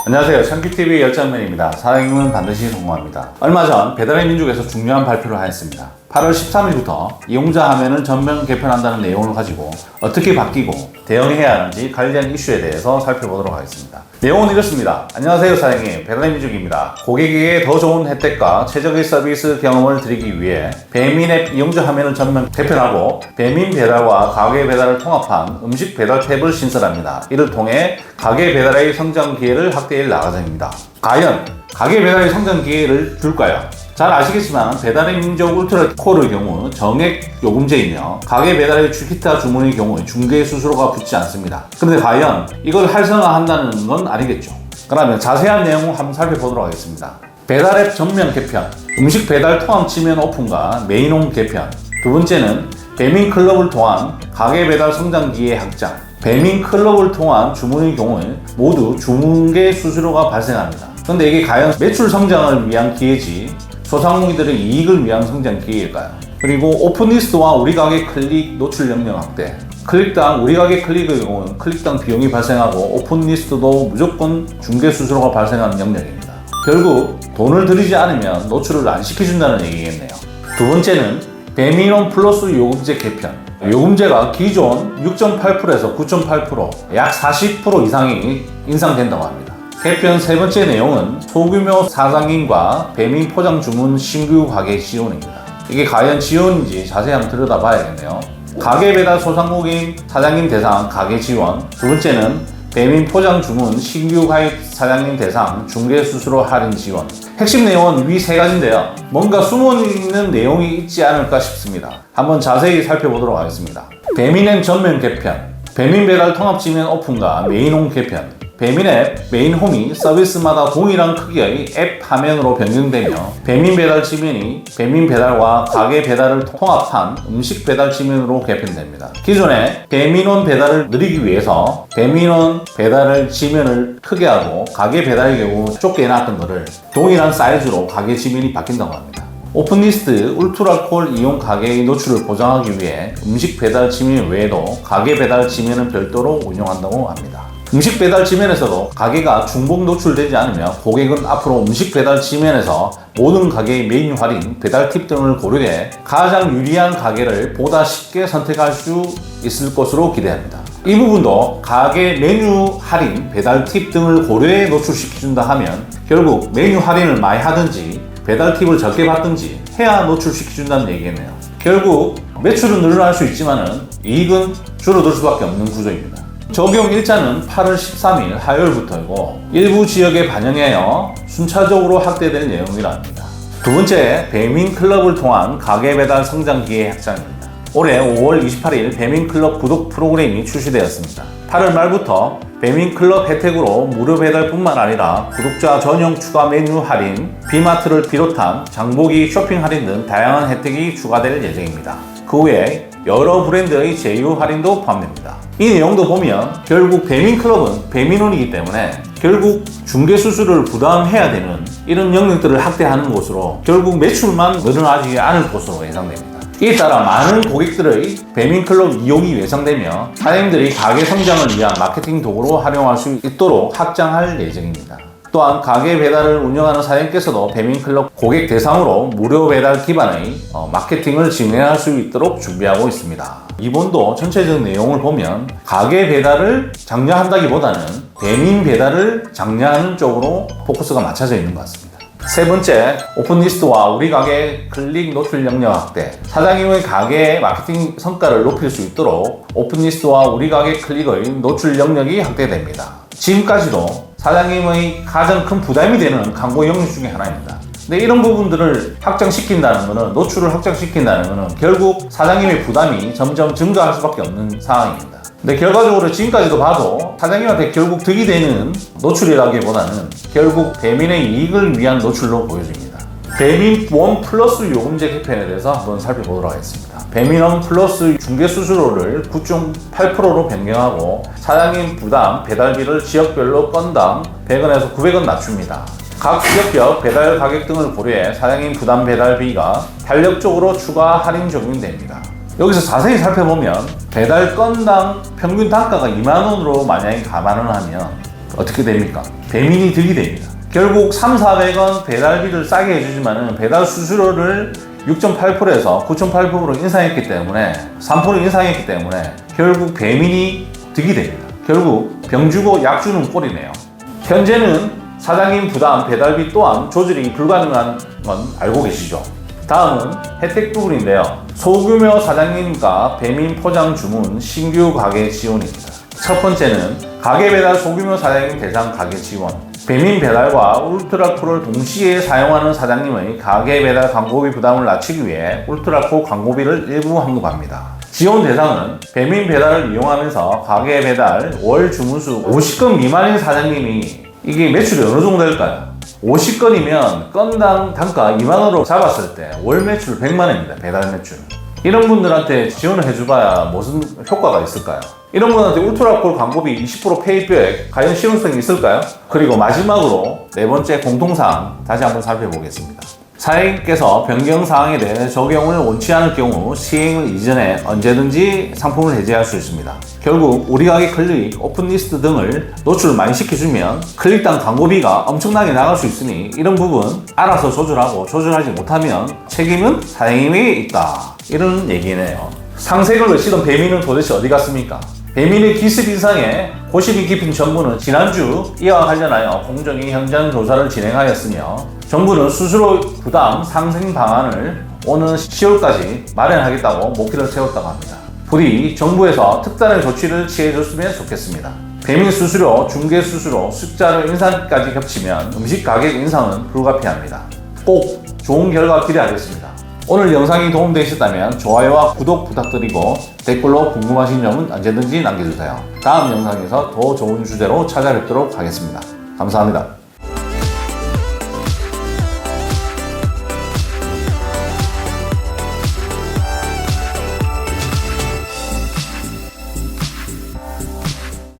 안녕하세요. 청기TV 열정맨입니다. 사장님은 반드시 성공합니다. 얼마 전 배달의 민족에서 중요한 발표를 하였습니다. 8월 13일부터 이용자 화면을 전면 개편한다는 내용을 가지고 어떻게 바뀌고 대응해야 하는지 관련 이슈에 대해서 살펴보도록 하겠습니다. 내용은 이렇습니다. 안녕하세요 사장님, 배달의 민족입니다. 고객에게 더 좋은 혜택과 최적의 서비스 경험을 드리기 위해 배민앱 이용자 화면을 전면 개편하고 배민 배달과 가게 배달을 통합한 음식 배달 탭을 신설합니다. 이를 통해 가게 배달의 성장 기회를 확대해 나가자입니다. 과연 가게 배달의 성장 기회를 줄까요? 잘 아시겠지만 배달의 민족 울트라콜의 경우 정액 요금제이며 가게 배달의 기타 주문의 경우 중개 수수료가 붙지 않습니다. 그런데 과연 이걸 활성화한다는 건 아니겠죠. 그러면 자세한 내용을 한번 살펴보도록 하겠습니다. 배달앱 전면 개편, 음식 배달 통합 지면 오픈과 메인홈 개편. 두 번째는 배민 클럽을 통한 가게 배달 성장 기회 확장. 배민 클럽을 통한 주문의 경우 모두 중개 수수료가 발생합니다. 그런데 이게 과연 매출 성장을 위한 기회지 소상공인들의 이익을 위한 성장 기회일까요? 그리고 오픈리스트와 우리 가게 클릭 노출 영역 확대. 클릭당 우리 가게 클릭의 경우는 클릭당 비용이 발생하고 오픈리스트도 무조건 중개 수수료가 발생하는 영역입니다. 결국 돈을 들이지 않으면 노출을 안 시켜준다는 얘기겠네요. 두 번째는 배민홈 플러스 요금제 개편. 요금제가 기존 6.8%에서 9.8%, 약 40% 이상이 인상된다고 합니다. 개편 세 번째 내용은 소규모 사장님과 배민 포장 주문 신규 가게 지원입니다. 이게 과연 지원인지 자세히 한번 들여다봐야겠네요. 가게 배달 소상공인 사장님 대상 가게 지원. 두 번째는 배민 포장 주문 신규 가입 사장님 대상 중개 수수료 할인 지원. 핵심 내용은 위 세 가지인데요. 뭔가 숨어있는 내용이 있지 않을까 싶습니다. 한번 자세히 살펴보도록 하겠습니다. 배민앱 전면 개편, 배민 배달 통합 지면 오픈과 메인홈 개편. 배민앱 메인홈이 서비스마다 동일한 크기의 앱 화면으로 변경되며 배민 배달 지면이 배민 배달과 가게 배달을 통합한 음식 배달 지면으로 개편됩니다. 기존에 배민원 배달을 늘리기 위해서 배민원 배달을 지면을 크게 하고 가게 배달의 경우 좁게 해놨던 것을 동일한 사이즈로 가게 지면이 바뀐다고 합니다. 오픈리스트 울트라콜 이용 가게의 노출을 보장하기 위해 음식 배달 지면 외에도 가게 배달 지면은 별도로 운영한다고 합니다. 음식 배달 지면에서도 가게가 중복 노출되지 않으며 고객은 앞으로 음식 배달 지면에서 모든 가게의 메뉴 할인, 배달 팁 등을 고려해 가장 유리한 가게를 보다 쉽게 선택할 수 있을 것으로 기대합니다. 이 부분도 가게 메뉴 할인, 배달 팁 등을 고려해 노출시켜준다 하면 결국 메뉴 할인을 많이 하든지 배달 팁을 적게 받든지 해야 노출시켜준다는 얘기겠네요. 결국 매출은 늘어날 수 있지만은 이익은 줄어들 수밖에 없는 구조입니다. 적용 일자는 8월 13일 화요일부터이고 일부 지역에 반영하여 순차적으로 확대될 내용이라 합니다. 두 번째, 배민 클럽을 통한 가게 배달 성장 기회 확장입니다. 올해 5월 28일 배민 클럽 구독 프로그램이 출시되었습니다. 8월 말부터 배민 클럽 혜택으로 무료 배달뿐만 아니라 구독자 전용 추가 메뉴 할인, 비마트를 비롯한 장보기 쇼핑 할인 등 다양한 혜택이 추가될 예정입니다. 그 외에 여러 브랜드의 제휴 할인도 포함됩니다. 이 내용도 보면 결국 배민클럽은 배민원이기 때문에 결국 중개 수수료를 부담해야 되는 이런 영역들을 확대하는 것으로 결국 매출만 늘어나지 않을 것으로 예상됩니다. 이에 따라 많은 고객들의 배민클럽 이용이 예상되며 사장님들이 가게 성장을 위한 마케팅 도구로 활용할 수 있도록 확장할 예정입니다. 또한 가게 배달을 운영하는 사장님께서도 배민클럽 고객 대상으로 무료 배달 기반의 마케팅을 진행할 수 있도록 준비하고 있습니다. 이번도 전체적 내용을 보면 가게 배달을 장려한다기보다는 배민 배달을 장려하는 쪽으로 포커스가 맞춰져 있는 것 같습니다. 세 번째, 오픈리스트와 우리 가게 클릭 노출 영역 확대. 사장님의 가게의 마케팅 성과를 높일 수 있도록 오픈리스트와 우리 가게 클릭의 노출 영역이 확대됩니다. 지금까지도 사장님의 가장 큰 부담이 되는 광고 영역 중에 하나입니다. 근데 이런 부분들을 확장시킨다는 것은, 노출을 확장시킨다는 것은 결국 사장님의 부담이 점점 증가할 수밖에 없는 상황입니다. 근데 결과적으로 지금까지도 봐도 사장님한테 결국 득이 되는 노출이라기보다는 결국 배민의 이익을 위한 노출로 보여집니다. 배민 원 플러스 요금제 개편에 대해서 한번 살펴보도록 하겠습니다. 배민원 플러스 중개 수수료를 9.8%로 변경하고 사장님 부담 배달비를 지역별로 건당 100원에서 900원 낮춥니다. 각 지역별 배달 가격 등을 고려해 사장님 부담 배달비가 탄력적으로 추가 할인 적용됩니다. 여기서 자세히 살펴보면 배달 건당 평균 단가가 2만원으로 만약에 감안을 하면 어떻게 됩니까? 배민이 들게 됩니다. 결국 3,400원 배달비를 싸게 해주지만은 배달 수수료를 6.8%에서 9.8%로 인상했기 때문에 3% 인상했기 때문에 결국 배민이 득이 됩니다. 결국 병 주고 약 주는 꼴이네요. 현재는 사장님 부담 배달비 또한 조절이 불가능한 건 알고 계시죠? 다음은 혜택 부분인데요. 소규모 사장님과 배민 포장 주문 신규 가게 지원입니다. 첫 번째는 가게 배달 소규모 사장님 대상 가게 지원. 배민 배달과 울트라코를 동시에 사용하는 사장님의 가게 배달 광고비 부담을 낮추기 위해 울트라코 광고비를 일부 합류합니다. 지원 대상은 배민 배달을 이용하면서 가게 배달 월 주문수 50건 미만인 사장님이 이게 매출이 어느 정도 될까요? 50건이면 건당 단가 2만원으로 잡았을 때 월 매출 100만원입니다. 배달 매출. 이런 분들한테 지원을 해줘봐야 무슨 효과가 있을까요? 이런 분한테 울트라콜 광고비 20% 페이백 과연 실효성이 있을까요? 그리고 마지막으로 네 번째 공통사항 다시 한번 살펴보겠습니다. 사장님께서 변경사항에 대해 적용을 원치 않을 경우 시행을 이전에 언제든지 상품을 해지할 수 있습니다. 결국 우리 가게 클릭, 오픈리스트 등을 노출을 많이 시켜주면 클릭당 광고비가 엄청나게 나갈 수 있으니 이런 부분 알아서 조절하고 조절하지 못하면 책임은 사장님에게 있다. 이런 얘기네요. 상색을 외치던 배민은 도대체 어디 갔습니까? 배민의 기습 인상에 고심이 깊은 정부는 지난주 이와 관련하여 공정위 현장 조사를 진행하였으며 정부는 수수료 부담 상생 방안을 오는 10월까지 마련하겠다고 목표를 세웠다고 합니다. 부디 정부에서 특단의 조치를 취해줬으면 좋겠습니다. 배민 수수료, 중개 수수료, 숫자료 인상까지 겹치면 음식 가격 인상은 불가피합니다. 꼭 좋은 결과 기대하겠습니다. 오늘 영상이 도움되셨다면 좋아요와 구독 부탁드리고 댓글로 궁금하신 점은 언제든지 남겨주세요. 다음 영상에서 더 좋은 주제로 찾아뵙도록 하겠습니다. 감사합니다.